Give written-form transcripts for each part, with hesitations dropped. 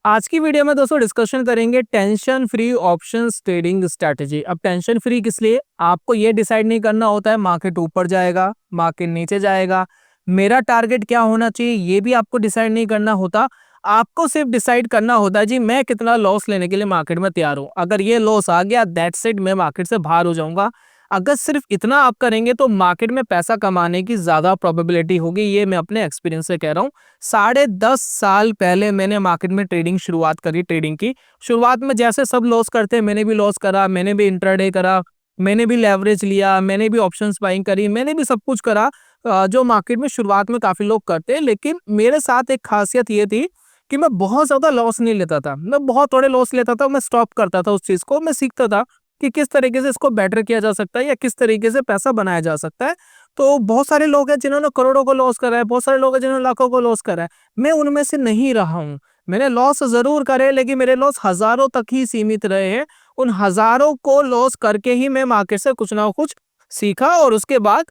आज की वीडियो में दोस्तों डिस्कशन करेंगे tension free options trading strategy. अब टेंशन फ्री किस लिए? आपको ये डिसाइड नहीं करना होता है मार्केट ऊपर जाएगा, मार्केट नीचे जाएगा, मेरा टारगेट क्या होना चाहिए ये भी आपको डिसाइड नहीं करना होता। आपको सिर्फ डिसाइड करना होता है जी मैं कितना लॉस लेने के लिए मार्केट में तैयार हूँ। अगर ये लॉस आ गया दैट्स इट, मैं मार्केट से बाहर हो जाऊंगा। अगर सिर्फ इतना आप करेंगे तो मार्केट में पैसा कमाने की ज्यादा प्रोबेबिलिटी होगी। ये मैं अपने एक्सपीरियंस से कह रहा हूँ। 10.5 साल पहले मैंने मार्केट में ट्रेडिंग शुरुआत करी। ट्रेडिंग की शुरुआत में जैसे सब लॉस करते हैं मैंने भी लॉस करा, मैंने भी इंट्राडे करा, मैंने भी लेवरेज लिया, मैंने भी ऑप्शंस बाइंग करी, मैंने भी सब कुछ करा जो मार्केट में शुरुआत में काफी लोग करते हैं। लेकिन मेरे साथ एक खासियत ये थी कि मैं बहुत ज्यादा लॉस नहीं लेता था, मैं बहुत थोड़े लॉस लेता था, मैं स्टॉप करता था उस चीज को। मैं सीखता था कि किस तरीके से इसको बेटर किया जा सकता है या किस तरीके से पैसा बनाया जा सकता है। तो बहुत सारे लोग हैं जिन्होंने करोड़ों को लॉस करा है, बहुत सारे लोग हैं जिन्होंने लाखों को लॉस करा है। मैं उनमें से नहीं रहा हूँ। मैंने लॉस जरूर करे लेकिन मेरे लॉस हजारों तक ही सीमित रहे हैं। उन हजारों को लॉस करके ही मैं मार्केट से कुछ ना कुछ सीखा और उसके बाद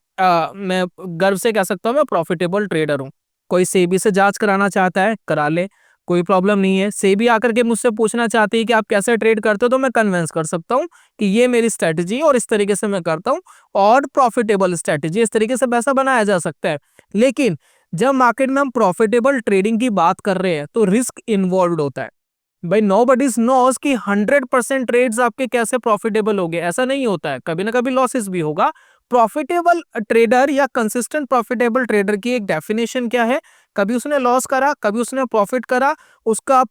मैं गर्व से कह सकता हूँ मैं प्रॉफिटेबल ट्रेडर हूँ। कोई सेबी से जांच कराना चाहता है करा ले, कोई प्रॉब्लम नहीं है। सेबी आकर के मुझसे पूछना चाहती है कि आप कैसे ट्रेड करते हो तो मैं कन्विंस कर सकता हूँ कि ये मेरी स्ट्रैटेजी और इस तरीके से मैं करता हूँ और प्रॉफिटेबल स्ट्रैटेजी, इस तरीके से पैसा बनाया जा सकता है। लेकिन जब मार्केट में हम प्रॉफिटेबल ट्रेडिंग की बात कर रहे हैं तो रिस्क इन्वॉल्व होता है। भाई नोबडी नोस कि 100% ट्रेड्स आपके कैसे प्रॉफिटेबल हो गए, ऐसा नहीं होता है, कभी ना कभी लॉसेस भी होगा। प्रॉफिटेबल ट्रेडर या कंसिस्टेंट प्रॉफिटेबल ट्रेडर की एक डेफिनेशन क्या है? कभी उसने लॉस करा, कभी उसने प्रॉफिट करा, उसका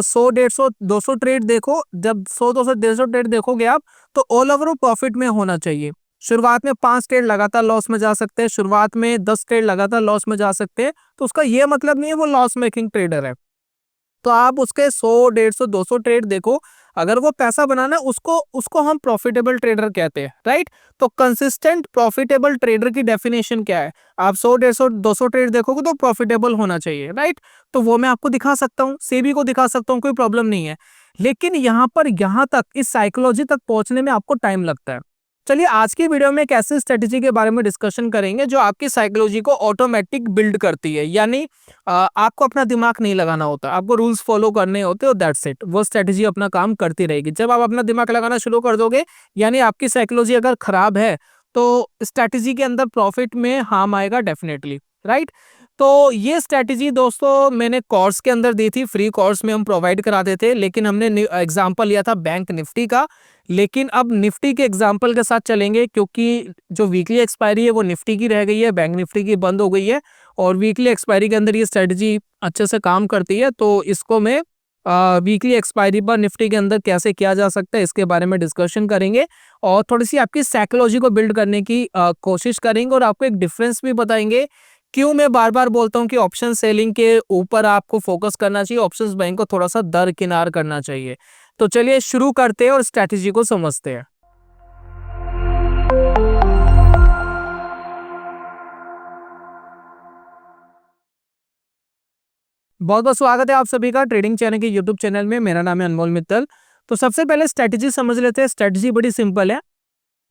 100 150 200 ट्रेड देखो। जब 100 200 150 ट्रेड देखोगे आप तो ऑल ओवर वो प्रॉफिट में होना चाहिए। शुरुआत में 5 ट्रेड लगातार लॉस में जा सकते हैं, शुरुआत में 10 ट्रेड लगातार लॉस में जा सकते हैं, तो उसका ये मतलब नहीं है वो लॉस मेकिंग ट्रेडर है। तो आप उसके 100 150 200 ट्रेड देखो, अगर वो पैसा बनाना उसको उसको हम प्रॉफिटेबल ट्रेडर कहते हैं, राइट। तो कंसिस्टेंट प्रॉफिटेबल ट्रेडर की डेफिनेशन क्या है? आप 100 150 200 ट्रेड देखोगे तो प्रॉफिटेबल होना चाहिए, राइट। तो वो मैं आपको दिखा सकता हूँ, सेबी को दिखा सकता हूँ, कोई प्रॉब्लम नहीं है। लेकिन यहाँ तक इस साइकोलॉजी तक पहुंचने में आपको टाइम लगता है। चलिए आज की वीडियो में एक ऐसी स्ट्रेटेजी के बारे में डिस्कशन करेंगे जो आपकी साइकोलॉजी को ऑटोमेटिक बिल्ड करती है। यानी आपको अपना दिमाग नहीं लगाना होता, आपको रूल्स फॉलो करने होते हो, दैट्स इट। वो स्ट्रेटेजी अपना काम करती रहेगी। जब आप अपना दिमाग लगाना शुरू कर दोगे, यानी आपकी साइकोलॉजी अगर खराब है तो स्ट्रेटेजी के अंदर प्रॉफिट में हार्म आएगा डेफिनेटली, राइट। तो ये स्ट्रेटेजी दोस्तों मैंने कोर्स के अंदर दी थी, फ्री कोर्स में हम प्रोवाइड कराते थे। लेकिन हमने एग्जाम्पल लिया था बैंक निफ्टी का। लेकिन अब निफ्टी के एग्जाम्पल के साथ चलेंगे क्योंकि जो वीकली एक्सपायरी है वो निफ्टी की रह गई है, बैंक निफ्टी की बंद हो गई है। और वीकली एक्सपायरी के अंदर ये स्ट्रेटजी अच्छे से काम करती है, तो इसको मैं वीकली एक्सपायरी पर निफ्टी के अंदर कैसे किया जा सकता है इसके बारे में डिस्कशन करेंगे। और थोड़ी सी आपकी साइकोलॉजी को बिल्ड करने की कोशिश करेंगे और आपको एक डिफरेंस भी बताएंगे। क्यों मैं बार बार बोलता हूँ कि ऑप्शन सेलिंग के ऊपर आपको फोकस करना चाहिए, ऑप्शंस बाइंग को थोड़ा सा दरकिनार करना चाहिए। तो चलिए शुरू करते हैं और स्ट्रैटेजी को समझते हैं। बहुत बहुत स्वागत है आप सभी का ट्रेडिंग चैनल के यूट्यूब चैनल में। मेरा नाम है अनमोल मित्तल। तो सबसे पहले स्ट्रैटेजी समझ लेते हैं। स्ट्रैटेजी बड़ी सिंपल है।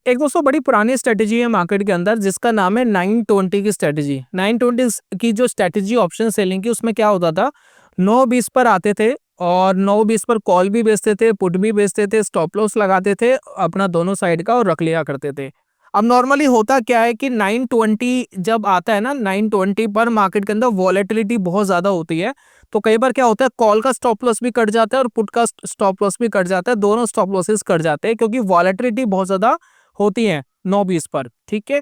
एक दोस्तों बड़ी पुरानी स्ट्रैटेजी है मार्केट के अंदर जिसका नाम है 920 की स्ट्रैटेजी। 920 की जो स्ट्रैटेजी ऑप्शन सेलिंग की, उसमें क्या होता था, 9:20 पर आते थे और 9:20 पर कॉल भी बेचते थे, पुट भी बेचते थे, स्टॉप लॉस लगाते थे अपना दोनों साइड का और रख लिया करते थे। अब नॉर्मली होता क्या है कि 920 जब आता है ना, 920 पर मार्केट के अंदर वॉलेटिलिटी बहुत ज्यादा होती है। तो कई बार क्या होता है, कॉल का स्टॉप लॉस भी कट जाता है और पुट का स्टॉप लॉस भी कट जाता है, दोनों स्टॉप लॉसेस कट जाते हैं क्योंकि वॉलेटिलिटी बहुत ज्यादा होती है 9:20 पर, ठीक है।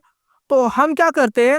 तो हम क्या करते हैं,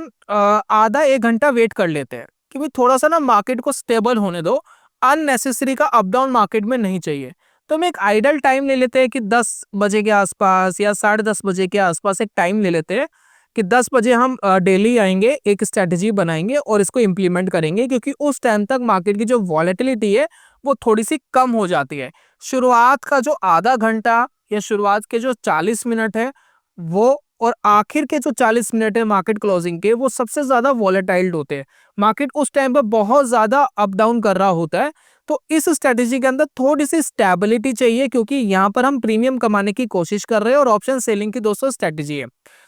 आधा 1 घंटा वेट कर लेते हैं कि भाई थोड़ा सा ना मार्केट को स्टेबल होने दो, अननेसेसरी का अप डाउन मार्केट में नहीं चाहिए। तो हम एक आइडल टाइम ले लेते हैं कि 10 बजे के आसपास या 10:30 बजे के आसपास एक टाइम ले लेते हैं कि 10 बजे हम डेली आएंगे, एक स्ट्रेटेजी बनाएंगे और इसको इम्प्लीमेंट करेंगे क्योंकि उस टाइम तक मार्केट की जो वॉलेटिलिटी है वो थोड़ी सी कम हो जाती है। शुरुआत का जो आधा घंटा या शुरुआत के जो 40 मिनट है वो, और आखिर के जो 40 मिनट है मार्केट क्लोजिंग के, वो सबसे ज्यादा वॉलेटाइल होते हैं। मार्केट उस टाइम पर बहुत ज्यादा अप डाउन कर रहा होता है। तो इस स्ट्रेटेजी के अंदर थोड़ी सी स्टेबिलिटी चाहिए क्योंकि यहाँ पर हम प्रीमियम कमाने की कोशिश कर रहे हैं और ऑप्शन सेलिंग की दोस्तों स्ट्रेटेजी है।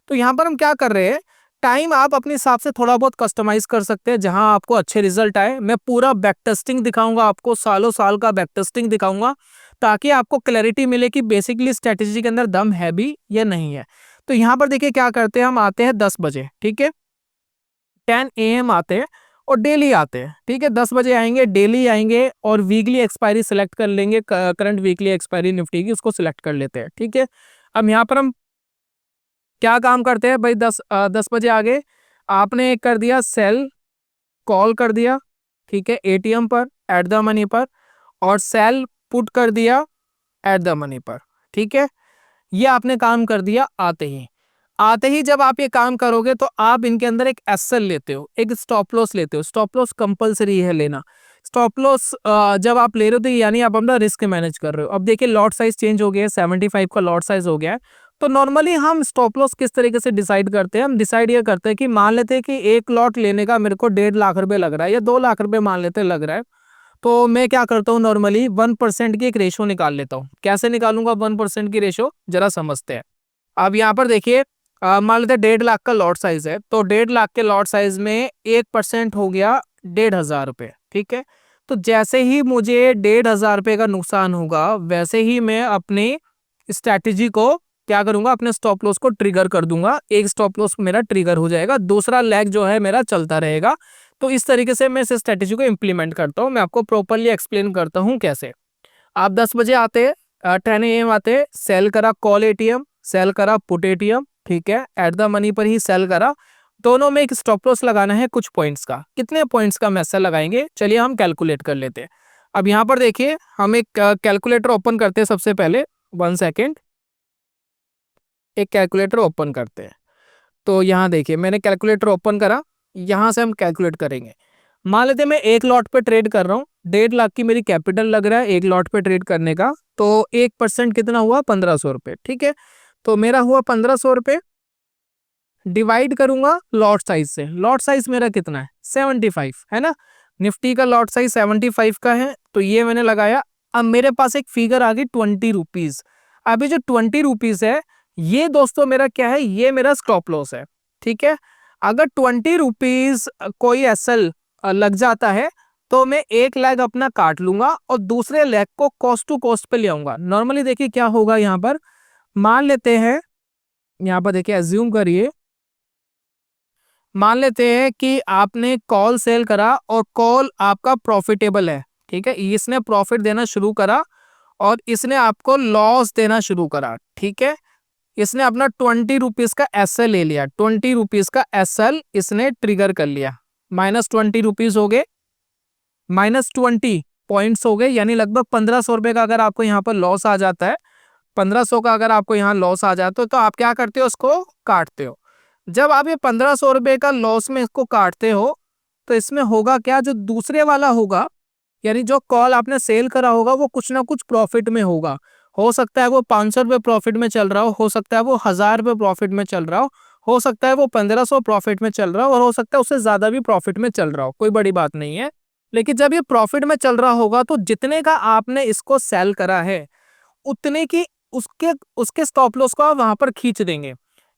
तो यहाँ पर हम क्या कर रहे हैं, टाइम आप अपने हिसाब से थोड़ा बहुत कस्टमाइज कर सकते हैं, जहां आपको अच्छे रिजल्ट आए। मैं पूरा बैक टेस्टिंग दिखाऊंगा आपको, सालों साल का बैक टेस्टिंग दिखाऊंगा, ताकि आपको क्लैरिटी मिले कि बेसिकली स्ट्रेटेजी के अंदर दम है भी या नहीं है। तो यहाँ पर देखिए क्या करते हैं, हम आते हैं 10 बजे, ठीक है, 10 AM आते हैं और डेली आते हैं, ठीक है, 10 बजे आएंगे, डेली आएंगे और वीकली एक्सपायरी सिलेक्ट कर लेंगे, करंट वीकली एक्सपायरी निफ्टी की, उसको सिलेक्ट कर लेते हैं, ठीक है। अब यहाँ पर हम क्या काम करते हैं भाई, 10 बजे आगे आपने एक कर दिया सेल, कॉल कर दिया, ठीक है, ATM पर एट द मनी पर, और सेल पुट कर दिया एट द मनी पर, ठीक है। ये आपने काम कर दिया आते ही जब आप ये काम करोगे तो आप इनके अंदर एक एसएल लेते हो, एक स्टॉप लॉस लेते हो। स्टॉप लॉस कंपलसरी है लेना। स्टॉप लॉस जब आप ले रहे हो तो यानी आप अपना रिस्क मैनेज कर रहे हो। अब देखिए लॉट साइज चेंज हो गया है, 75 का लॉट साइज हो गया है। तो नॉर्मली हम स्टॉप लॉस किस तरीके से डिसाइड करते हैं, हम डिसाइड ये करते हैं कि मान लेते हैं कि एक लॉट लेने का मेरे को 1.5 लाख रुपए लग रहा है या 2 लाख रुपए मान लेते हैं लग रहा है, तो मैं क्या करता हूँ, नॉर्मली 1% की एक रेशो निकाल लेता हूँ। कैसे निकालूंगा 1% की रेशो, जरा समझते हैं। अब यहाँ पर देखिए मान लेते हैं 1.5 लाख का लॉट साइज है, तो 1.5 लाख के लॉट साइज में 1% हो गया 1,500 रुपए, ठीक है। तो जैसे ही मुझे 1,500 रुपए का नुकसान होगा, वैसे ही मैं अपनी स्ट्रैटेजी को क्या करूंगा, अपने स्टॉप लॉस को ट्रिगर कर दूंगा। एक स्टॉप लॉस मेरा ट्रिगर हो जाएगा, दूसरा लेग जो है मेरा चलता रहेगा। तो इस तरीके से मैं इस स्ट्रैटेजी को इंप्लीमेंट करता हूँ। मैं आपको प्रॉपर्ली एक्सप्लेन करता हूँ कैसे। आप 10 बजे आते हैं, 10 AM आते हैं, सेल करा कॉल ATM, सेल करा पुट ATM, ठीक है, एट द मनी पर ही सेल करा। दोनों में एक स्टॉप लॉस लगाना है कुछ पॉइंट्स का। कितने पॉइंट्स का मैसेज लगाएंगे, चलिए हम कैलकुलेट कर लेते हैं। अब यहाँ पर देखिए हम एक कैलकुलेटर ओपन करते हैं। सबसे पहले 1 सेकेंड, एक कैलकुलेटर ओपन करते हैं। तो यहाँ देखिए मैंने कैलकुलेटर ओपन करा, यहाँ से हम कैलकुलेट करेंगे। मान लेते मैं एक लॉट पे ट्रेड कर रहा हूँ, 1.5 लाख की मेरी कैपिटल लग रहा है एक लॉट पे ट्रेड करने का। तो 1% कितना हुआ, 1500 रुपए, ठीक है। तो मेरा हुआ 1500 रुपए, डिवाइड करूंगा लॉट साइज से। लॉट साइज मेरा कितना है, 75 है ना। निफ्टी का लॉट साइज 75 का है, तो ये मैंने लगाया। अब मेरे पास एक फिगर आ गई 20 रुपीज। अभी जो 20 रुपीज है, ये दोस्तों मेरा क्या है, ये मेरा स्टॉप लॉस है, ठीक है। अगर 20 रुपीज कोई एसएल लग जाता है, तो मैं एक लेग अपना काट लूंगा और दूसरे लेग को कॉस्ट टू कॉस्ट पे ले आऊंगा। नॉर्मली देखिए क्या होगा, यहाँ पर मान लेते हैं, यहाँ पर देखिए एज्यूम करिए, मान लेते हैं कि आपने कॉल सेल करा और कॉल आपका प्रॉफिटेबल है, ठीक है। इसने प्रॉफिट देना शुरू करा और इसने आपको लॉस देना शुरू करा, ठीक है। इसने अपना 20 रुपीज का एसएल ले लिया, 20 रुपीज का एसएल इसने ट्रिगर कर लिया। -20 रुपीज हो गए, -20 पॉइंट्स हो गए, यानी लगभग 1500 रुपए का अगर आपको यहाँ पर लॉस आ जाता है, 1500 का अगर आपको यहाँ लॉस आ जाता है, तो आप क्या करते हो, उसको काटते हो। जब आप ये 1500 रुपए का लॉस में इसको काटते हो, तो इसमें होगा क्या, जो दूसरे वाला होगा, यानी जो कॉल आपने सेल करा होगा, वो कुछ ना कुछ प्रॉफिट में होगा। हो सकता है वो 500 रुपए प्रॉफिट में चल रहा हो सकता है वो 1000 रुपए प्रॉफिट में चल रहा हो सकता है वो 1500 प्रॉफिट में चल रहा हो, और हो सकता है उससे ज्यादा भी प्रॉफिट में चल रहा हो, कोई बड़ी बात नहीं है। लेकिन जब ये प्रॉफिट में चल रहा होगा, तो जितने का आपने इसको सेल करा है, उतने की उसके उसके स्टॉप लॉस को आप वहां पर खींच देंगे।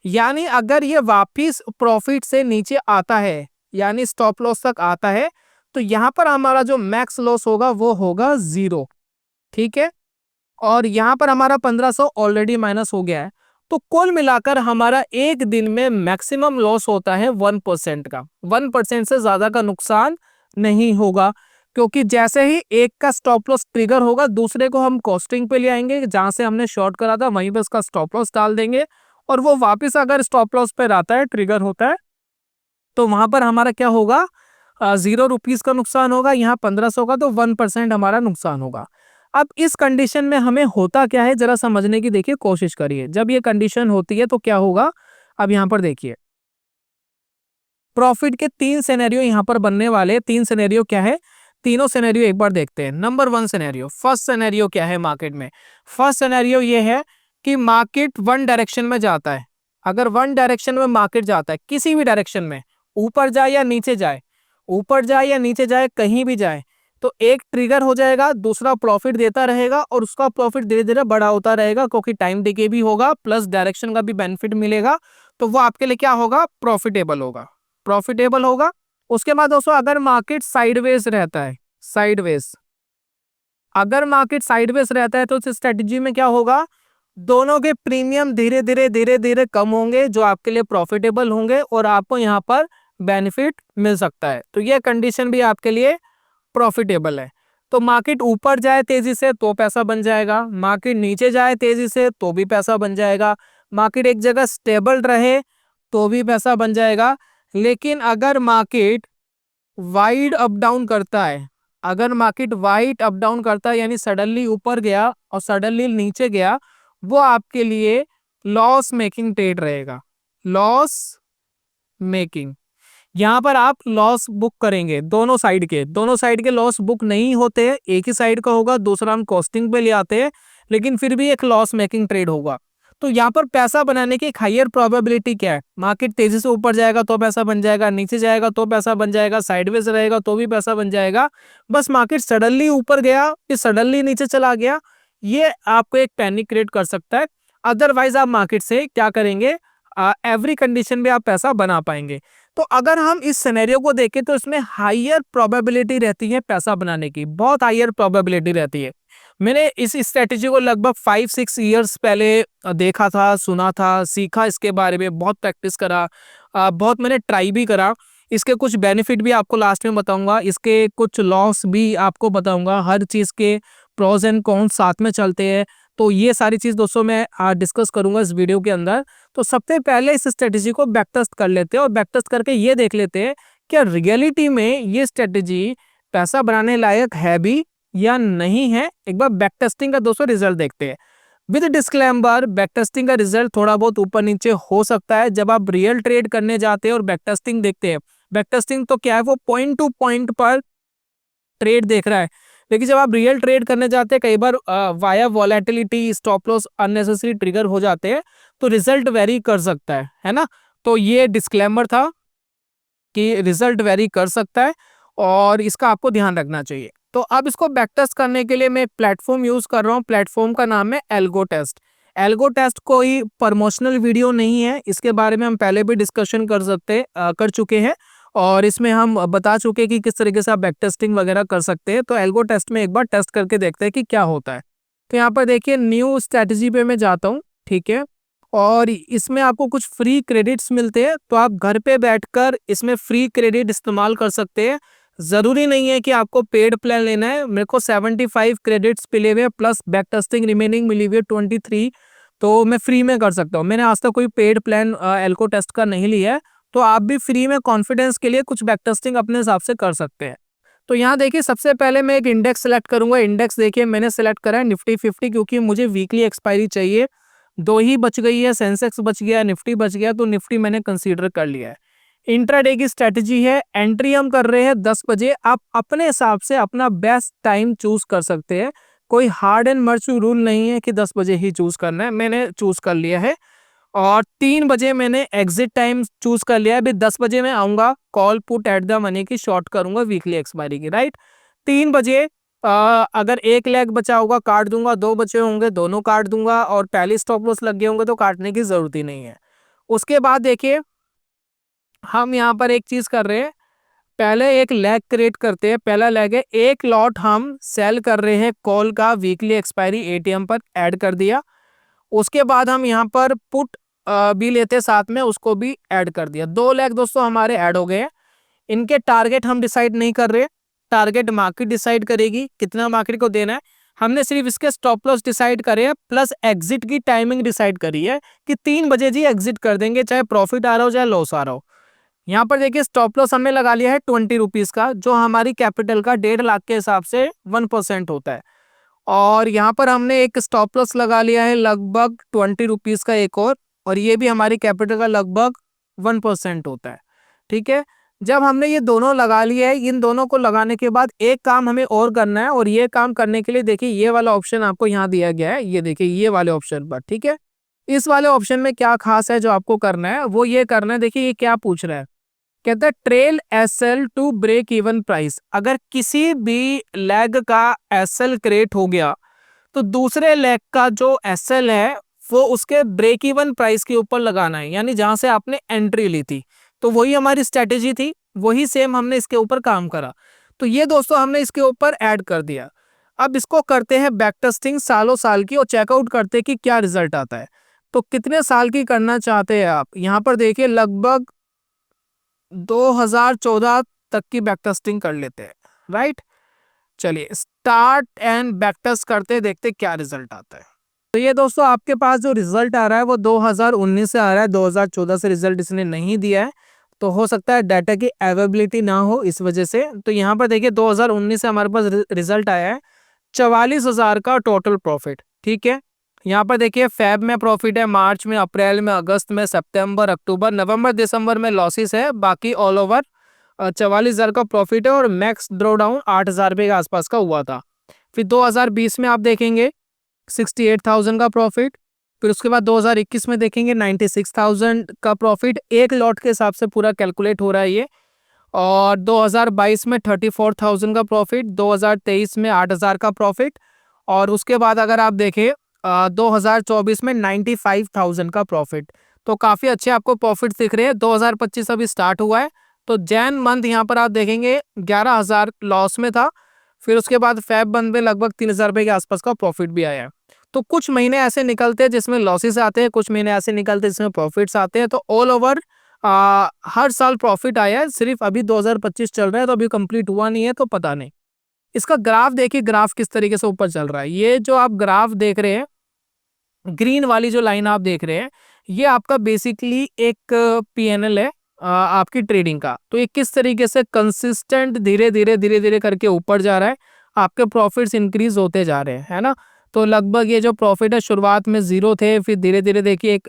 यानी अगर ये वापिस प्रॉफिट से नीचे आता है, यानी स्टॉप लॉस तक आता है, तो यहां पर हमारा जो मैक्स लॉस होगा वो होगा 0, ठीक है। और यहां पर हमारा 1500 ऑलरेडी माइनस हो गया है। तो कुल मिलाकर हमारा एक दिन में मैक्सिमम लॉस होता है 1% का। 1% से ज्यादा का नुकसान नहीं होगा, क्योंकि जैसे ही एक का स्टॉप लॉस ट्रिगर होगा, दूसरे को हम कॉस्टिंग पे ले आएंगे, जहां से हमने शॉर्ट करा था वहीं पे उसका स्टॉप लॉस डाल देंगे, और वो वापस अगर स्टॉप लॉस पे आता है, ट्रिगर होता है, तो वहां पर हमारा क्या होगा, 0 रुपीज का नुकसान होगा, यहाँ 1500 का, तो 1% हमारा नुकसान होगा। अब इस कंडीशन में हमें होता क्या है, जरा समझने की देखिए कोशिश करिए। जब ये कंडीशन होती है तो क्या होगा, अब यहाँ पर देखिए प्रॉफिट के 3 सिनेरियो यहाँ पर बनने वाले। 3 सिनेरियो क्या है, तीनों सिनेरियो एक बार देखते हैं। नंबर 1 सिनेरियो, फर्स्ट सिनेरियो क्या है मार्केट में। फर्स्ट सिनेरियो ये है कि मार्केट वन डायरेक्शन में जाता है। अगर वन डायरेक्शन में मार्केट जाता है, किसी भी डायरेक्शन में, ऊपर जाए या नीचे जाए, ऊपर जाए या नीचे जाए, कहीं भी जाए, तो एक ट्रिगर हो जाएगा, दूसरा प्रॉफिट देता रहेगा, और उसका प्रॉफिट धीरे धीरे बड़ा होता रहेगा, क्योंकि टाइम डिके भी होगा, प्लस डायरेक्शन का भी बेनिफिट मिलेगा। तो वो आपके लिए क्या होगा, प्रॉफिटेबल होगा, प्रॉफिटेबल होगा। उसके बाद दोस्तों अगर मार्केट साइडवेज रहता है, साइडवेज, अगर मार्केट साइडवेज रहता है तो इस स्ट्रेटजी में क्या होगा, दोनों के प्रीमियम धीरे धीरे धीरे धीरे कम होंगे जो आपके लिए प्रॉफिटेबल होंगे और आपको यहाँ पर बेनिफिट मिल सकता है। तो ये कंडीशन भी आपके लिए प्रॉफिटेबल है। तो मार्केट ऊपर जाए तेजी से तो पैसा बन जाएगा, मार्केट नीचे जाए तेजी से तो भी पैसा बन जाएगा, मार्केट एक जगह स्टेबल रहे तो भी पैसा बन जाएगा। लेकिन अगर मार्केट वाइड अप डाउन करता है, अगर मार्केट वाइड अप डाउन करता है यानी सडनली ऊपर गया और सडनली नीचे गया, वो आपके लिए लॉस मेकिंग ट्रेड रहेगा, लॉस मेकिंग। यहाँ पर आप लॉस बुक करेंगे, दोनों साइड के लॉस बुक नहीं होते हैं, एक ही साइड का होगा, दूसरा हम कॉस्टिंग पे ले आते हैं, लेकिन फिर भी एक लॉस मेकिंग ट्रेड होगा। तो यहाँ पर पैसा बनाने की एक हायर प्रोबेबिलिटी क्या है, मार्केट तेजी से ऊपर जाएगा तो पैसा बन जाएगा, नीचे जाएगा तो पैसा बन जाएगा, साइडवेज रहेगा तो भी पैसा बन जाएगा। बस मार्केट सडनली ऊपर गया फिर सडनली नीचे चला गया, ये आपको एक पैनिक क्रिएट कर सकता है। अदरवाइज आप मार्केट से क्या करेंगे, एवरी कंडीशन में आप पैसा बना पाएंगे। तो अगर हम इस सिनेरियो को देखें तो इसमें हायर प्रोबेबिलिटी रहती है पैसा बनाने की, बहुत हायर प्रोबेबिलिटी रहती है। मैंने इस स्ट्रेटेजी को लगभग 5-6 इयर्स पहले देखा था, सुना था, सीखा इसके बारे में, बहुत प्रैक्टिस करा, बहुत मैंने ट्राई भी करा। इसके कुछ बेनिफिट भी आपको लास्ट में बताऊंगा, इसके कुछ लॉस भी आपको बताऊंगा, हर चीज़ के प्रोज एंड कॉन्स साथ में चलते हैं। तो ये सारी चीज़ दोस्तों मैं डिस्कस करूंगा इस वीडियो के अंदर। तो सबसे पहले इस स्ट्रेटेजी को बैक टेस्ट कर लेते हैं और बैक टेस्ट करके ये देख लेते हैं क्या रियलिटी में ये स्ट्रेटेजी पैसा बनाने लायक है भी या नहीं है। एक बार बैक टेस्टिंग का दोस्तों रिजल्ट देखते हैं। विद डिस्क्लेमर, बैक टेस्टिंग का रिजल्ट थोड़ा बहुत ऊपर नीचे हो सकता है जब आप रियल ट्रेड करने जाते हैं और बैक टेस्टिंग देखते हैं। बैक टेस्टिंग तो क्या है, वो पॉइंट टू पॉइंट पर ट्रेड देख रहा है, लेकिन जब आप रियल ट्रेड करने जाते हैं कई बार via volatility, stop loss unnecessary trigger हो जाते हैं, तो रिजल्ट वेरी कर सकता है ना। तो ये डिस्क्लेमर था कि रिजल्ट वेरी कर सकता है और इसका आपको ध्यान रखना चाहिए। तो अब इसको बैक टेस्ट करने के लिए मैं एक प्लेटफॉर्म यूज कर रहा हूँ, प्लेटफॉर्म का नाम है एल्गो टेस्ट। एल्गो टेस्ट कोई प्रमोशनल वीडियो नहीं है, इसके बारे में हम पहले भी डिस्कशन कर चुके हैं और इसमें हम बता चुके हैं कि किस तरीके से आप बैक टेस्टिंग वगैरह कर सकते हैं। तो एल्गो टेस्ट में एक बार टेस्ट करके देखते हैं कि क्या होता है। तो यहाँ पर देखिए न्यू स्ट्रैटेजी पे मैं जाता हूँ, ठीक है, और इसमें आपको कुछ फ्री क्रेडिट्स मिलते हैं, तो आप घर पे बैठकर इसमें फ्री क्रेडिट इस्तेमाल कर सकते हैं। ज़रूरी नहीं है कि आपको पेड प्लान लेना है। मेरे को 75 क्रेडिट्स मिले हुए प्लस बैक टेस्टिंग रिमेनिंग मिली हुई है 23, तो मैं फ्री में कर सकता हूँ। मैंने आज तक कोई पेड प्लान एल्गो टेस्ट का नहीं लिया है, तो आप भी फ्री में कॉन्फिडेंस के लिए कुछ बैक टेस्टिंग अपने हिसाब से कर सकते हैं। तो यहाँ देखिए सबसे पहले मैं एक इंडेक्स सेलेक्ट करूंगा। इंडेक्स देखिए मैंने सेलेक्ट करा है निफ्टी 50, क्योंकि मुझे वीकली एक्सपायरी चाहिए। 2 ही बच गई है, सेंसेक्स बच गया, निफ्टी बच गया, तो निफ्टी मैंने कंसीडर कर लिया है। इंट्राडे की स्ट्रेटजी है, एंट्री हम कर रहे हैं 10 बजे। आप अपने हिसाब से अपना बेस्ट टाइम चूज कर सकते हैं, कोई हार्ड एंड मर्च रूल नहीं है कि 10 बजे ही चूज करना है, मैंने चूज कर लिया है। और 3 बजे मैंने एग्जिट टाइम चूज कर लिया है। अभी 10 बजे मैं आऊंगा, call put at the money की शॉर्ट करूंगा वीकली एक्सपायरी की, राइट। 3 बजे अगर एक लेग बचा होगा काट दूंगा, 2 बचे होंगे दोनों काट दूंगा, और पहले स्टॉप लॉस लग गए होंगे तो काटने की जरूरत ही नहीं है। उसके बाद देखिए हम यहाँ पर एक चीज कर रहे हैं, पहले एक लेग क्रिएट करते हैं। पहला लेग है, एक लॉट हम सेल कर रहे हैं कॉल का, वीकली एक्सपायरी एटीएम पर ऐड कर दिया। उसके बाद हम यहाँ पर पुट भी लेते साथ में, उसको भी ऐड कर दिया। 2 लेग दोस्तों हमारे ऐड हो गए हैं। इनके टारगेट हम डिसाइड नहीं कर रहे, टारगेट मार्केट डिसाइड करेगी कितना मार्केट को देना है। हमने सिर्फ इसके स्टॉप लॉस डिसाइड करे हैं, प्लस एग्जिट की टाइमिंग डिसाइड करी है कि 3 बजे जी एग्जिट कर देंगे, चाहे प्रॉफिट आ रहा हो चाहे लॉस आ रहा हो। यहाँ पर देखिए स्टॉप लॉस हमने लगा लिया है 20 रुपीज का, जो हमारी कैपिटल का 1.5 लाख के हिसाब से 1% होता है। और यहाँ पर हमने एक स्टॉप लॉस लगा लिया है लगभग 20 रुपीज का एक और ये भी हमारी कैपिटल का लगभग 1% होता है, ठीक है। जब हमने ये दोनों लगा लिया है, इन दोनों को लगाने के बाद एक काम हमें और करना है, और ये काम करने के लिए देखिए ये वाला ऑप्शन आपको यहाँ दिया गया है, ये देखिए ये वाले ऑप्शन पर, ठीक है। इस वाले ऑप्शन में क्या खास है जो आपको करना है, वो ये करना है। देखिए ये क्या पूछ रहा है, कहता है trail SL to break even price. अगर किसी भी लेग का एसएल क्रिएट हो गया तो दूसरे लेग का जो एसएल है वो उसके ब्रेक इवन प्राइस के ऊपर लगाना है, यानी जहां से आपने एंट्री ली थी। तो वही हमारी स्ट्रेटेजी थी, वही सेम हमने इसके ऊपर काम करा। तो ये दोस्तों हमने इसके ऊपर ऐड कर दिया। अब इसको करते हैं बैक टेस्टिंग सालों साल की और चेकआउट करते हैं कि क्या रिजल्ट आता है। तो कितने साल की करना चाहते हैं आप, यहाँ पर देखिए लगभग 2014 तक की बैक टेस्टिंग कर लेते हैं, राइट। चलिए स्टार्ट एंड बैक टेस्ट करते हैं, देखते हैं क्या रिजल्ट आता है। तो ये दोस्तों आपके पास जो रिजल्ट आ रहा है वो 2019 से आ रहा है, 2014 से रिजल्ट इसने नहीं दिया है। तो हो सकता है डाटा की अवेलेबिलिटी ना हो इस वजह से। तो यहाँ पर देखिए 2019 से हमारे पास रिजल्ट आया है 44,000 का टोटल प्रॉफिट, ठीक है। यहाँ पर देखिए फेब में प्रॉफिट है, मार्च में, अप्रैल में, अगस्त में, सितंबर, अक्टूबर, नवंबर, दिसंबर में लॉसेस है, बाकी ऑल ओवर 44,000 का प्रॉफिट है और मैक्स ड्रॉ डाउन 8,000 रुपये के आसपास का हुआ था। फिर 2020 में आप देखेंगे 68,000 का प्रॉफिट। फिर उसके बाद 2021 में देखेंगे 96,000 का प्रॉफिट, एक लॉट के हिसाब से पूरा कैलकुलेट हो रहा है ये। और 2022 में 34,000 का प्रॉफिट, 2023 में 8,000 का प्रॉफिट, और उसके बाद अगर आप देखें 2024 में 95,000 का प्रॉफिट। तो काफ़ी अच्छे आपको प्रॉफिट दिख रहे हैं। 2025 अभी स्टार्ट हुआ है, तो जैन मंथ यहाँ पर आप देखेंगे 11,000 लॉस में था। फिर उसके बाद फेब मंथ में लगभग 3,000 रुपये के आसपास का प्रॉफिट भी आया है। तो कुछ महीने ऐसे निकलते हैं जिसमें लॉसेस आते हैं, कुछ महीने ऐसे निकलते हैं जिसमें प्रॉफिट्स आते हैं। तो ऑल ओवर हर साल प्रॉफिट आया है। सिर्फ अभी 2025 चल रहा है तो अभी कंप्लीट हुआ नहीं है, तो पता नहीं। इसका ग्राफ देखिए, ग्राफ किस तरीके से ऊपर चल रहा है। ये जो आप ग्राफ देख रहे हैं, ग्रीन वाली जो लाइन आप देख रहे हैं, ये आपका बेसिकली एक पीएनएल है आपकी ट्रेडिंग का। तो ये किस तरीके से कंसिस्टेंट धीरे धीरे करके ऊपर जा रहा है, आपके प्रॉफिट्स इंक्रीज होते जा रहे हैं, है ना। तो लगभग ये जो प्रॉफिट है शुरुआत में 0 थे, फिर धीरे धीरे देखिए एक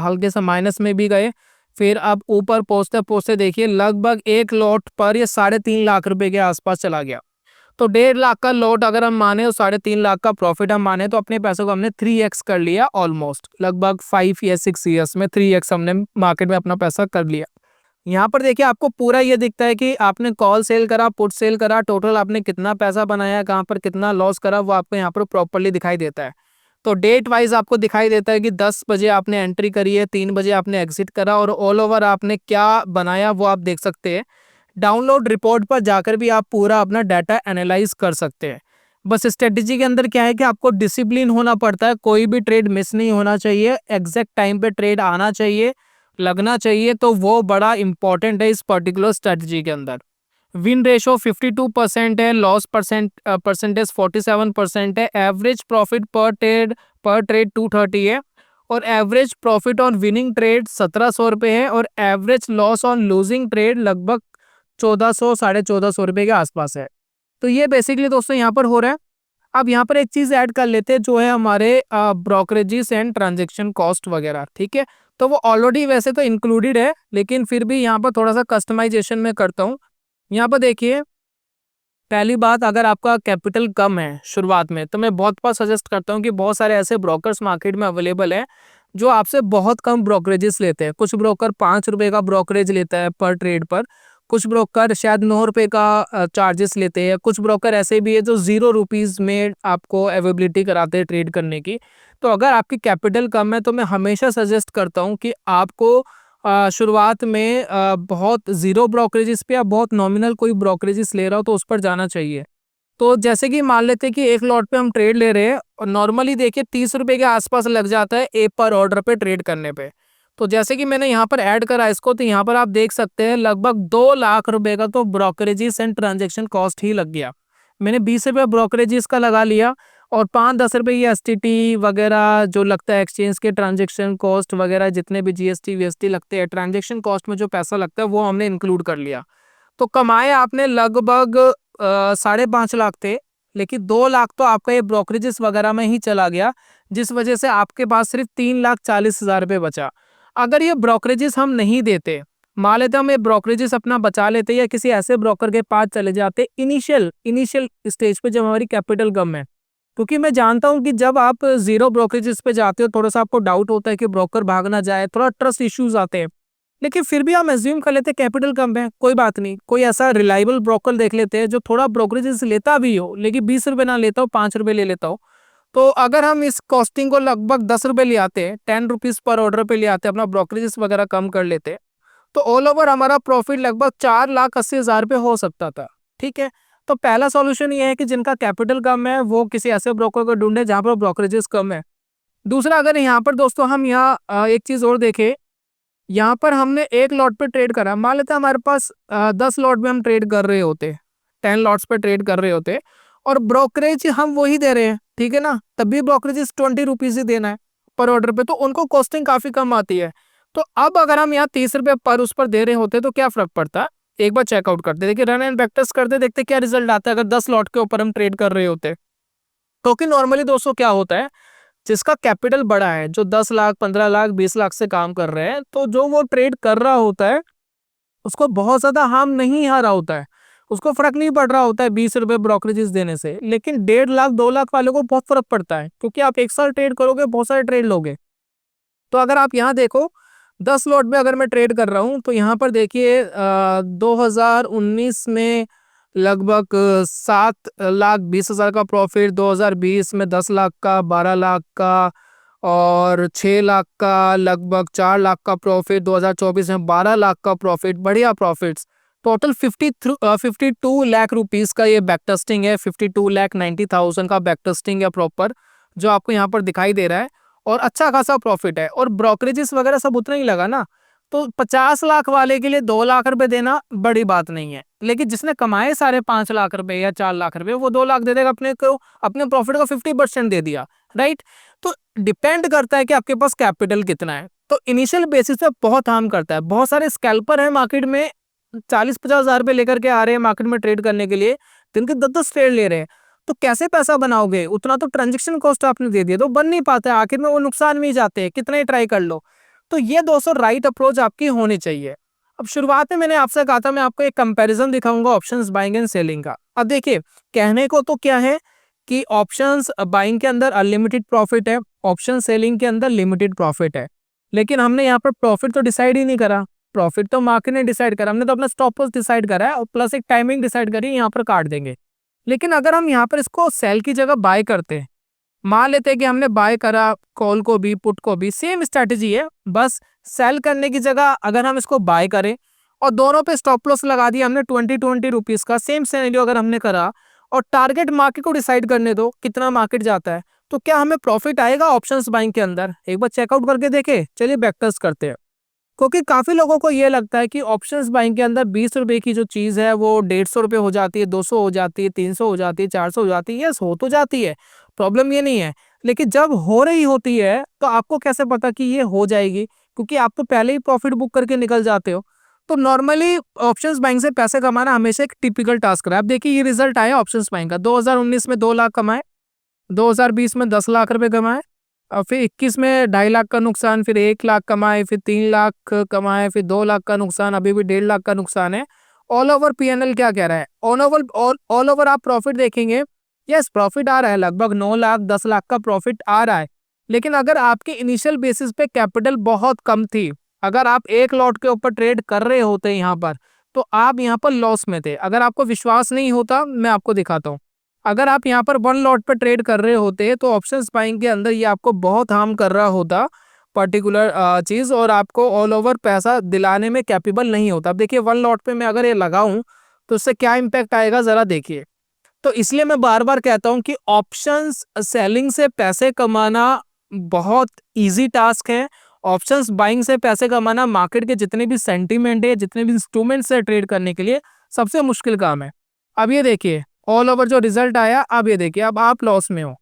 हल्के सा माइनस में भी गए, फिर अब ऊपर पहुंचते पहुंचते देखिए लगभग एक लॉट पर ये 3.5 लाख रुपए के आसपास चला गया। तो 1.5 लाख का लॉट अगर हम माने और 3.5 लाख का प्रॉफिट हम माने, तो अपने पैसों को हमने 3x कर लिया ऑलमोस्ट। लगभग 5 या 6 ईयर्स में 3x हमने मार्केट में अपना पैसा कर लिया। यहाँ पर देखिए आपको पूरा ये दिखता है कि आपने कॉल सेल करा, पुट सेल करा, टोटल आपने कितना पैसा बनाया, कहाँ पर कितना लॉस करा, वो आपको यहाँ पर प्रॉपर्ली दिखाई देता है। तो डेट वाइज आपको दिखाई देता है कि 10 बजे आपने एंट्री करी है, 3 बजे आपने एग्जिट करा, और ऑल ओवर आपने क्या बनाया वो आप देख सकते हैं। डाउनलोड रिपोर्ट पर जाकर भी आप पूरा अपना डाटा एनालाइज कर सकते हैं। बस स्ट्रेटेजी के अंदर क्या है कि आपको डिसिप्लिन होना पड़ता है, कोई भी ट्रेड मिस नहीं होना चाहिए, एग्जैक्ट टाइम पे ट्रेड आना चाहिए, लगना चाहिए। तो वो बड़ा इंपॉर्टेंट है इस पर्टिकुलर स्ट्रेटजी के अंदर। विन रेशो 52% है, लॉस परसेंटेज 47% है, एवरेज प्रॉफिट पर ट्रेड 230 है, और average profit on winning trade 1,700 रुपये है, और average loss on losing trade लगभग 1,400 1,450 रुपये के आसपास है। तो ये बेसिकली दोस्तों यहाँ पर हो रहा है। अब यहाँ पर एक चीज़ ऐड कर लेते हैं जो है हमारे ब्रोकरेजेस एंड ट्रांजेक्शन कॉस्ट वगैरह, ठीक है। तो वो ऑलरेडी वैसे तो इंक्लूडेड है, लेकिन फिर भी यहाँ पर थोड़ा सा कस्टमाइजेशन में करता हूँ। यहाँ पर देखिए, पहली बात, अगर आपका कैपिटल कम है शुरुआत में, तो मैं बहुत बार सजेस्ट करता हूँ कि बहुत सारे ऐसे ब्रोकर्स मार्केट में अवेलेबल है जो आपसे बहुत कम ब्रोकरेजेस लेते हैं। कुछ ब्रोकर 5 रुपये का ब्रोकरेज लेता है पर ट्रेड पर, कुछ ब्रोकर शायद 9 रुपये का चार्जेस लेते हैं, कुछ ब्रोकर ऐसे भी है जो 0 रुपीज़ में आपको अवेलेबिलिटी कराते हैं ट्रेड करने की। तो अगर आपकी कैपिटल कम है तो मैं हमेशा सजेस्ट करता हूँ कि आपको शुरुआत में बहुत 0 ब्रोकरेजेस पे या बहुत नॉमिनल कोई ब्रोकरेजेस ले रहा हो तो उस पर जाना चाहिए। तो जैसे कि मान लेते हैं कि एक लॉट पे हम ट्रेड ले रहे हैं, और नॉर्मली देखिए 30 रुपये के आसपास लग जाता है एक पर ऑर्डर पे ट्रेड करने पे। तो जैसे कि मैंने यहाँ पर ऐड करा इसको, तो यहाँ पर आप देख सकते हैं लगभग 2 लाख रुपए का तो ब्रोकरेजेस एंड ट्रांजेक्शन कॉस्ट ही लग गया। मैंने 20 रुपये ब्रोकरेजेस का लगा लिया, और 5-10 रुपये ये एसटीटी वगैरह जो लगता है, एक्सचेंज के ट्रांजेक्शन कॉस्ट वगैरह, जितने भी जीएसटी वीएसटी लगते हैं, ट्रांजेक्शन कॉस्ट में जो पैसा लगता है वो हमने इंक्लूड कर लिया। तो कमाए आपने लगभग 5.5 लाख थे, लेकिन 2 लाख तो आपका ये ब्रोकरेजेस वगैरह में ही चला गया, जिस वजह से आपके पास सिर्फ 3,40,000 रुपये बचा। अगर ये ब्रोकरेजेस हम नहीं देते, मान लेते हम ये ब्रोकरेजेस अपना बचा लेते या किसी ऐसे ब्रोकर के पास चले जाते इनिशियल स्टेज पे जब हमारी कैपिटल कम है, क्योंकि मैं जानता हूं कि जब आप 0 ब्रोकरेजेस पे जाते हो थोड़ा सा आपको डाउट होता है कि ब्रोकर भाग ना जाए, थोड़ा ट्रस्ट इश्यूज आते हैं, लेकिन फिर भी हम एज्यूम कर लेते हैं कैपिटल कम है, कोई बात नहीं, कोई ऐसा रिलायबल ब्रोकर देख लेते हैं जो थोड़ा ब्रोकरेजेस लेता भी हो लेकिन 20 रुपये ना लेता हो, 5 रुपये ले लेता हो। तो अगर हम इस कॉस्टिंग को लगभग 10 रुपये ले आते हैं, 10 रुपीज़ पर ऑर्डर पे ले आते हैं, अपना ब्रोकरेजेस वगैरह कम कर लेते, तो ऑल ओवर हमारा प्रॉफिट लगभग 4,80,000 रुपये हो सकता था। ठीक है, तो पहला सॉल्यूशन ये है कि जिनका कैपिटल कम है वो किसी ऐसे ब्रोकर को ढूंढे जहाँ पर ब्रोकरेजेस कम है। दूसरा, अगर यहाँ पर दोस्तों हम यहाँ एक चीज़ और देखें, यहाँ पर हमने एक लॉट पे ट्रेड करा, मान लेते हैं हमारे पास 10 लॉट में हम ट्रेड कर रहे होते, 10 लॉट्स पे ट्रेड कर रहे होते, और ब्रोकरेज हम वही दे रहे हैं, ठीक है ना, तब भी ब्रोकरेज 20 रुपीज़ ही देना है पर ऑर्डर पे, तो उनको कॉस्टिंग काफ़ी कम आती है। तो अब अगर हम यहाँ 30 रुपये पर उस पर दे रहे होते तो क्या फर्क पड़ता, एक बार चेकआउट करते, देखिए रन एंड बैकटेस्ट करते, देखते क्या रिजल्ट आता है अगर 10 लॉट के ऊपर हम ट्रेड कर रहे होते। क्योंकि नॉर्मली दोस्तों क्या होता है, जिसका कैपिटल बड़ा है, जो 10 लाख 15 लाख 20 लाख से काम कर रहे हैं, तो जो वो ट्रेड कर रहा होता है उसको बहुत ज्यादा हार्म नहीं आ रहा होता है, उसको फर्क नहीं पड़ रहा होता है 20 रुपए ब्रोकरेजेस देने से। लेकिन 1.5 लाख 2 लाख वालों को बहुत फर्क पड़ता है, क्योंकि आप एक साल ट्रेड करोगे, बहुत सारे ट्रेड लोगे। तो अगर आप यहाँ देखो 10 लॉट में अगर मैं ट्रेड कर रहा हूँ, तो यहाँ पर देखिए 2019 में लगभग 7,20,000 का प्रॉफिट, 2020 में 10 लाख का, 12 लाख का और 6 लाख का, लगभग 4 लाख का प्रॉफिट, 2024 में 12 लाख का प्रॉफिट, बढ़िया प्रॉफिट्स। टोटल 52 लाख रुपीस का ये बैक टेस्टिंग है, 52,90,000 का बैक टेस्टिंग है प्रॉपर, जो आपको यहाँ पर दिखाई दे रहा है, और अच्छा खासा प्रॉफिट है, और ब्रोकरेजेस वगैरह सब उतना ही लगा ना। तो 50 लाख वाले के लिए 2 लाख रुपए देना बड़ी बात नहीं है, लेकिन जिसने कमाए सारे 5 लाख रुपए या 4 लाख रुपए, वो 2 लाख दे देगा अपने को, अपने प्रॉफिट का 50% दे दिया, राइट। तो डिपेंड करता है कि आपके पास कैपिटल कितना है, तो इनिशियल बेसिस पे बहुत हार्म करता है। बहुत सारे स्कैल्पर हैं मार्केट में, 40-50 हजार रुपए लेकर के आ रहे हैं मार्केट में ट्रेड करने के लिए, दिन के 10-10 ट्रेड ले रहे हैं। तो कैसे पैसा बनाओगे, उतना तो ट्रांजेक्शन कॉस्ट आपने दे दिया, तो बन नहीं पाता है, आखिर में वो नुकसान में ही जाते हैं, कितना ही ट्राई कर लो। तो ये दोस्तों राइट अप्रोच आपकी होनी चाहिए। अब शुरुआत में मैंने आपसे कहा था मैं आपको एक कंपैरिजन दिखाऊंगा ऑप्शंस बाइंग एंड सेलिंग का। अब देखिए, कहने को तो क्या है कि ऑप्शंस बाइंग के अंदर अनलिमिटेड प्रॉफिट है, ऑप्शन सेलिंग के अंदर लिमिटेड प्रॉफिट है, लेकिन हमने यहाँ पर प्रॉफिट तो डिसाइड ही नहीं करा, प्रॉफिट तो मार्केट ने डिसाइड करा, हमने तो अपना स्टॉप लॉस डिसाइड करा है और प्लस एक टाइमिंग डिसाइड करी, यहाँ पर काट देंगे। लेकिन अगर हम यहाँ पर इसको सेल की जगह बाय करते हैं, मान लेते हैं कि हमने बाय करा कॉल को भी पुट को भी, सेम स्ट्रैटेजी है, बस सेल करने की जगह अगर हम इसको बाय करें और दोनों पे स्टॉप लॉस लगा दिया हमने 20 रुपीस का, सेम सिनेरियो अगर हमने करा और टारगेट मार्केट को डिसाइड करने दो कितना मार्केट जाता है, तो क्या हमें प्रॉफिट आएगा ऑप्शंस बाइंग के अंदर? एक बार चेकआउट करके देखे, चलिए बैक टेस्ट करते हैं। क्योंकि काफी लोगों को ये लगता है कि ऑप्शंस बाइंग के अंदर 20 रुपए की जो चीज है वो 150 रुपए हो जाती है, 200 हो जाती है, 300 हो जाती है, 400 हो जाती है। यस, हो तो जाती है, प्रॉब्लम ये नहीं है, लेकिन जब हो रही होती है तो आपको कैसे पता कि ये हो जाएगी, क्योंकि आप तो पहले ही प्रॉफिट बुक करके निकल जाते हो। तो नॉर्मली ऑप्शंस बाइंग से पैसे कमाना हमेशा एक टिपिकल टास्क रहा है। अब देखिए ये रिजल्ट आया ऑप्शंस बाइंग का, 2019 में 2 लाख कमाए, 2020 में 10 लाख रुपए कमाए, और फिर 21 में 2.5 लाख का नुकसान, फिर 1 लाख कमाए, फिर 3 लाख कमाए, फिर 2 लाख का नुकसान, अभी भी 1.5 लाख का नुकसान है। ऑल ओवर पीएनएल क्या कह रहा है, ऑल ओवर आप प्रॉफिट देखेंगे, यस प्रॉफिट आ रहा है, लगभग 9 लाख 10 लाख का प्रॉफिट आ रहा है। लेकिन अगर आपके इनिशियल बेसिस पे कैपिटल बहुत कम थी, अगर आप एक लॉट के ऊपर ट्रेड कर रहे होते यहाँ पर, तो आप यहाँ पर लॉस में थे। अगर आपको विश्वास नहीं होता, मैं आपको दिखाता हूँ। अगर आप यहाँ पर 1 लॉट पर ट्रेड कर रहे होते तो ऑप्शंस बाइंग के अंदर ये आपको बहुत हार्म कर रहा होता पर्टिकुलर चीज़, और आपको ऑल ओवर पैसा दिलाने में कैपेबल नहीं होता। अब देखिए 1 लॉट पे मैं अगर ये लगाऊं तो उससे क्या इम्पैक्ट आएगा ज़रा देखिए। तो इसलिए मैं बार बार कहता हूं कि ऑप्शंस सेलिंग से पैसे कमाना बहुत ईजी टास्क है, ऑप्शंस बाइंग से पैसे कमाना मार्केट के जितने भी सेंटीमेंट है, जितने भी इंस्ट्रूमेंट्स है ट्रेड करने के लिए, सबसे मुश्किल काम है। अब ये देखिए ऑल ओवर जो रिजल्ट आया, अब ये देखिए अब आप लॉस में हो,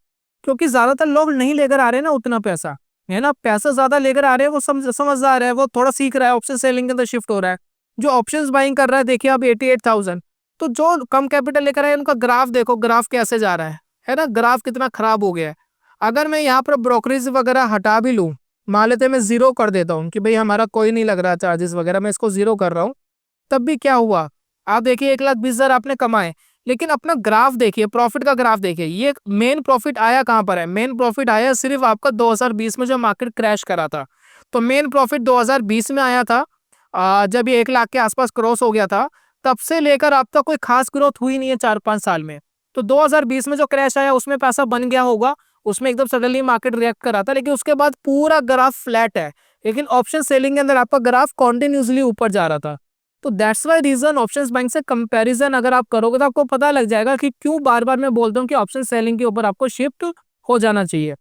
क्योंकि ज्यादातर लोग नहीं लेकर आ रहे ना उतना पैसा, है ना, पैसा ज्यादा लेकर आ रहे हैं, वो समझदार है, वो थोड़ा सीख रहा है, ऑप्शन सेलिंग के अंदर शिफ्ट हो रहा है। जो ऑप्शंस बाइंग कर रहा है देखिए अब 88,000, तो जो कम कैपिटल लेकर आए उनका ग्राफ देखो, ग्राफ कैसे जा रहा है ना, ग्राफ कितना खराब हो गया है। अगर मैं यहाँ पर ब्रोकरेज वगैरह हटा भी लूँ, मान लेते मैं 0 कर देता हूँ कि भाई हमारा कोई नहीं लग रहा चार्जेस वगैरह, मैं इसको 0 कर रहा हूँ, तब भी क्या हुआ, आप देखिए 1,20,000 आपने कमाए, लेकिन अपना ग्राफ देखिए, प्रॉफिट का ग्राफ देखिए, ये मेन प्रॉफिट आया कहाँ पर है, मेन प्रॉफिट आया सिर्फ आपका 2020 में जो मार्केट क्रैश करा था। तो मेन प्रॉफिट 2020 में आया था, जब ये 1 लाख के आसपास क्रॉस हो गया था, तब से लेकर अब तक कोई खास ग्रोथ हुई नहीं है 4-5 साल में। तो 2020 में जो क्रैश आया उसमें पैसा बन गया होगा, उसमें एकदम सडनली मार्केट रिएक्ट करा था, लेकिन उसके बाद पूरा ग्राफ फ्लैट है। लेकिन ऑप्शन सेलिंग के अंदर आपका ग्राफ कॉन्टिन्यूसली ऊपर जा रहा था। तो that's why reason options bank से कंपैरिजन अगर आप करोगे तो आपको पता लग जाएगा कि क्यों बार बार मैं बोलता हूँ कि ऑप्शन सेलिंग के ऊपर आपको शिफ्ट हो जाना चाहिए।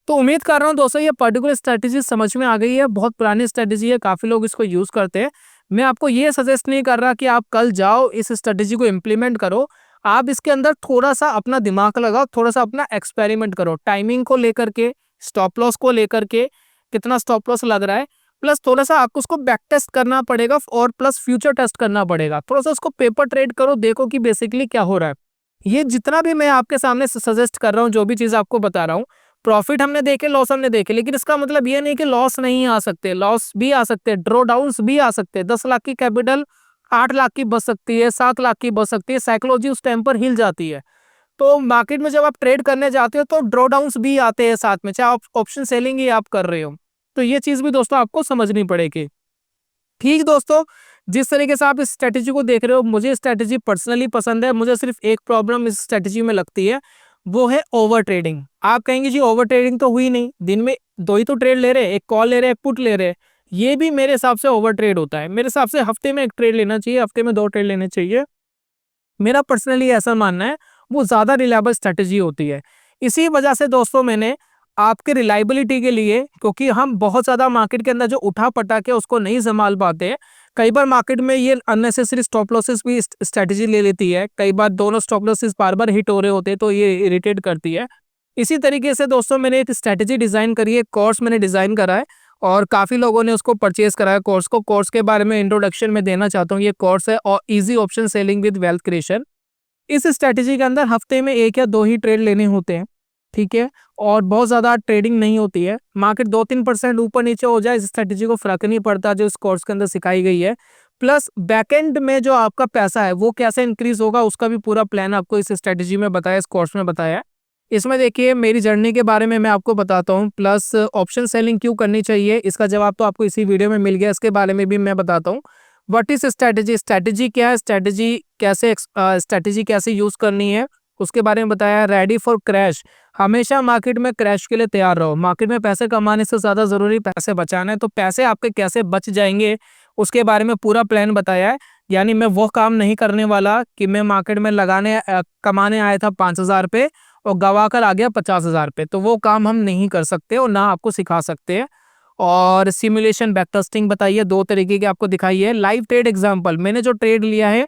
तो उम्मीद कर रहा हूँ दोस्तों ये पर्टिकुलर स्ट्रेटेजी समझ में आ गई है। बहुत पुरानी स्ट्रेटेजी है, काफी लोग इसको यूज करते हैं। मैं आपको ये सजेस्ट नहीं कर रहा कि आप कल जाओ इस स्ट्रेटेजी को इम्प्लीमेंट करो। आप इसके अंदर थोड़ा सा अपना दिमाग लगाओ, थोड़ा सा अपना एक्सपेरिमेंट करो, टाइमिंग को लेकर के, स्टॉप लॉस को लेकर के, कितना स्टॉप लॉस लग रहा है, प्लस थोड़ा सा आपको उसको बैक टेस्ट करना पड़ेगा और प्लस फ्यूचर टेस्ट करना पड़ेगा। थोड़ा सा उसको पेपर ट्रेड करो, देखो कि बेसिकली क्या हो रहा है। ये जितना भी मैं आपके सामने सजेस्ट कर रहा हूँ, जो भी चीज आपको बता रहा हूँ, प्रॉफिट हमने देखे, लॉस हमने देखे, लेकिन इसका मतलब ये नहीं कि लॉस नहीं आ सकते, लॉस भी आ सकते, ड्रॉ डाउन्स भी आ सकते। 10 लाख की कैपिटल 8 लाख की बच सकती है, 7 लाख की बच सकती है। साइकोलॉजी उस टाइम पर हिल जाती है। तो मार्केट में जब आप ट्रेड करने जाते हो तो ड्रॉ डाउन्स भी आते हैं साथ में, चाहे आप ऑप्शन सेलिंग ही आप कर रहे हो। तो ये चीज भी दोस्तों आपको समझनी पड़ेगी। ठीक दोस्तों, जिस तरीके से आप इस स्ट्रेटेजी को देख रहे हो, मुझे स्ट्रेटेजी पर्सनली पसंद है। मुझे सिर्फ एक प्रॉब्लम इस स्ट्रेटेजी में लगती है, वो है ओवर ट्रेडिंग। आप कहेंगे जी ओवर ट्रेडिंग तो हुई नहीं, दिन में 2 ही तो ट्रेड ले रहे हैं, एक कॉल ले रहे हैं, एक पुट ले रहे हैं। ये भी मेरे हिसाब से ओवर ट्रेड होता है। मेरे हिसाब से हफ्ते में 1 ट्रेड लेना चाहिए, हफ्ते में 2 ट्रेड लेने चाहिए। मेरा पर्सनली ऐसा मानना है, वो ज्यादा रिलायबल स्ट्रेटेजी होती है। इसी वजह से दोस्तों मैंने आपके रिलायबिलिटी के लिए, क्योंकि हम बहुत ज्यादा मार्केट के अंदर जो उठा पटाके उसको नहीं संभाल पाते हैं, कई बार मार्केट में ये अननेसेसरी स्टॉप लॉसेस भी स्ट्रेटेजी ले लेती है। कई बार दोनों स्टॉप लॉसेस बार बार हिट हो रहे होते हैं, तो ये इरिटेट करती है। इसी तरीके से दोस्तों मैंने एक स्ट्रेटेजी डिजाइन करी है, कोर्स मैंने डिजाइन करा है और काफी लोगों ने उसको परचेज करा है कोर्स को। कोर्स के बारे में इंट्रोडक्शन में देना चाहता हूँ। ये कोर्स है और easy option selling with wealth creation. इस स्ट्रेटेजी के अंदर हफ्ते में 1 या 2 ही ट्रेड लेने होते हैं, ठीक है, और बहुत ज्यादा ट्रेडिंग नहीं होती है। मार्केट 2-3% ऊपर नीचे हो जाए, इस स्ट्रेटेजी को फर्क नहीं पड़ता जो इस कोर्स के अंदर सिखाई गई है। प्लस बैकएंड में जो आपका पैसा है वो कैसे इंक्रीज होगा, उसका भी पूरा प्लान आपको इस स्ट्रेटेजी में बताया, इस कोर्स में बताया है। इसमें देखिए मेरी जर्नी के बारे में मैं आपको बताता हूँ, प्लस ऑप्शन सेलिंग क्यों करनी चाहिए इसका जवाब तो आपको इसी वीडियो में मिल गया, इसके बारे में भी मैं बताता हूँ। व्हाट इज स्ट्रेटेजी, स्ट्रेटेजी क्या है, स्ट्रेटेजी कैसे यूज करनी है उसके बारे में बताया। रेडी फॉर क्रैश, हमेशा मार्केट में क्रैश के लिए तैयार रहो। मार्केट में पैसे कमाने से ज्यादा जरूरी पैसे बचाना है, तो पैसे आपके कैसे बच जाएंगे उसके बारे में पूरा प्लान बताया है। यानी मैं वो काम नहीं करने वाला कि मैं मार्केट में कमाने आया था 5,000 पे और गवा कर आ गया 50,000 पे, तो वो काम हम नहीं कर सकते और ना आपको सिखा सकते हैं। और सिमुलेशन बैक टेस्टिंग बताइए, 2 तरीके की आपको दिखाई है। लाइव ट्रेड एग्जांपल, मैंने जो ट्रेड लिया है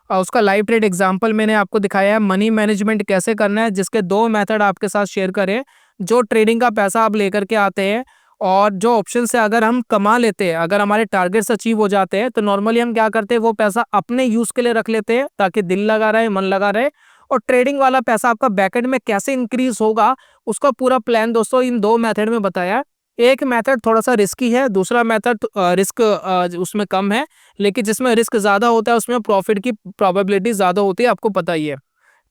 उसका लाइव ट्रेड एग्जांपल मैंने आपको दिखाया है। मनी मैनेजमेंट कैसे करना है, जिसके 2 मेथड आपके साथ शेयर करें। जो ट्रेडिंग का पैसा आप लेकर के आते हैं और जो ऑप्शन से अगर हम कमा लेते हैं, अगर हमारे टारगेट्स अचीव हो जाते हैं, तो नॉर्मली हम क्या करते हैं, वो पैसा अपने यूज के लिए रख लेते हैं ताकि दिल लगा रहे, मन लगा रहे। और ट्रेडिंग वाला पैसा आपका बैकएंड में कैसे इंक्रीज होगा उसका पूरा प्लान दोस्तों इन 2 मेथड में बताया है। एक मेथड थोड़ा सा रिस्की है, दूसरा मेथड रिस्क उसमें कम है, लेकिन जिसमें रिस्क ज्यादा होता है उसमें प्रॉफिट की प्रोबेबिलिटी ज्यादा होती है, आपको पता ही है।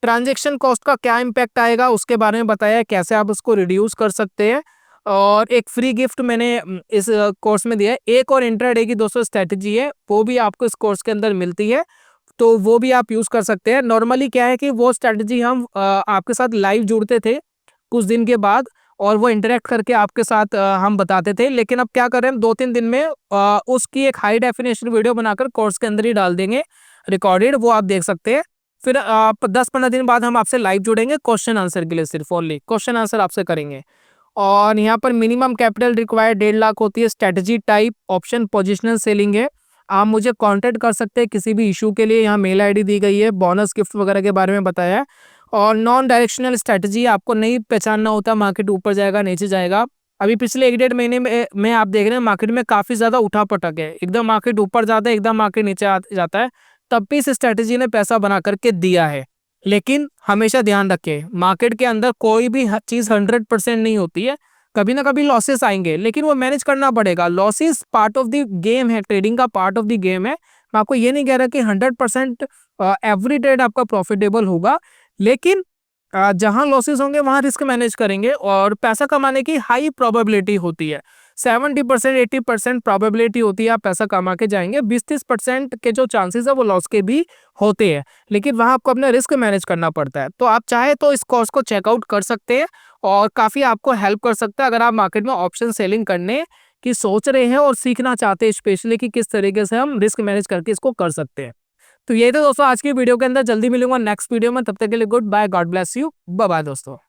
ट्रांजैक्शन कॉस्ट का क्या इम्पैक्ट आएगा उसके बारे में बताया है, कैसे आप उसको रिड्यूस कर सकते हैं। और एक फ्री गिफ्ट मैंने इस कोर्स में दिया है। एक और इंट्राडे की दोस्तों स्ट्रेटेजी है, वो भी आपको इस कोर्स के अंदर मिलती है, तो वो भी आप यूज कर सकते हैं। नॉर्मली क्या है कि वो स्ट्रेटेजी हम आपके साथ लाइव जुड़ते थे कुछ दिन के बाद और वो इंटरेक्ट करके आपके साथ हम बताते थे, लेकिन अब क्या कर रहे हैं, 2-3 दिन में उसकी एक हाई डेफिनेशन वीडियो बनाकर कोर्स के अंदर ही डाल देंगे रिकॉर्डेड, वो आप देख सकते हैं। फिर 10-15 दिन बाद हम आपसे लाइव जुड़ेंगे क्वेश्चन आंसर के लिए, सिर्फ ओनली क्वेश्चन आंसर आपसे करेंगे। और यहाँ पर मिनिमम कैपिटल रिक्वायर्ड 1.5 लाख होती है। Strategy type option positional selling है। आप मुझे कांटेक्ट कर सकते हैं किसी भी इशू के लिए, यहाँ मेल आईडी दी गई है। बोनस गिफ्ट वगैरह के बारे में बताया है। और नॉन डायरेक्शनल स्ट्रेटेजी, आपको नहीं पहचानना होता मार्केट ऊपर जाएगा नीचे जाएगा। अभी पिछले 1-1.5 महीने में आप देख रहे हैं मार्केट में काफी ज्यादा उठा पटक है, एकदम मार्केट ऊपर जाता है, एकदम मार्केट नीचे जाता है, तब भी इस स्ट्रेटेजी ने पैसा बना करके दिया है। लेकिन हमेशा ध्यान रखें, मार्केट के अंदर कोई भी चीज 100% नहीं होती है, कभी ना कभी लॉसेस आएंगे, लेकिन वो मैनेज करना पड़ेगा। Losses part of the game है, ट्रेडिंग का पार्ट ऑफ द गेम है। मैं आपको ये नहीं कह रहा कि 100% एवरी ट्रेड आपका प्रॉफिटेबल होगा, लेकिन जहां लॉसेस होंगे वहां रिस्क मैनेज करेंगे और पैसा कमाने की हाई प्रोबेबिलिटी होती है। 70% 80% प्रोबेबिलिटी होती है आप पैसा कमा के जाएंगे, 20-30% के जो चांसेस है वो लॉस के भी होते हैं, लेकिन वहां आपको अपना रिस्क मैनेज करना पड़ता है। तो आप चाहे तो इस कोर्स को चेकआउट कर सकते हैं और काफ़ी आपको हेल्प कर सकता है अगर आप मार्केट में ऑप्शन सेलिंग करने की सोच रहे हैं और सीखना चाहते हैं स्पेशली कि किस तरीके से हम रिस्क मैनेज करके इसको कर सकते हैं। तो ये तो दोस्तों आज की वीडियो के अंदर, जल्दी मिलूंगा नेक्स्ट वीडियो में, तब तक के लिए good bye, God bless you, bye bye दोस्तों।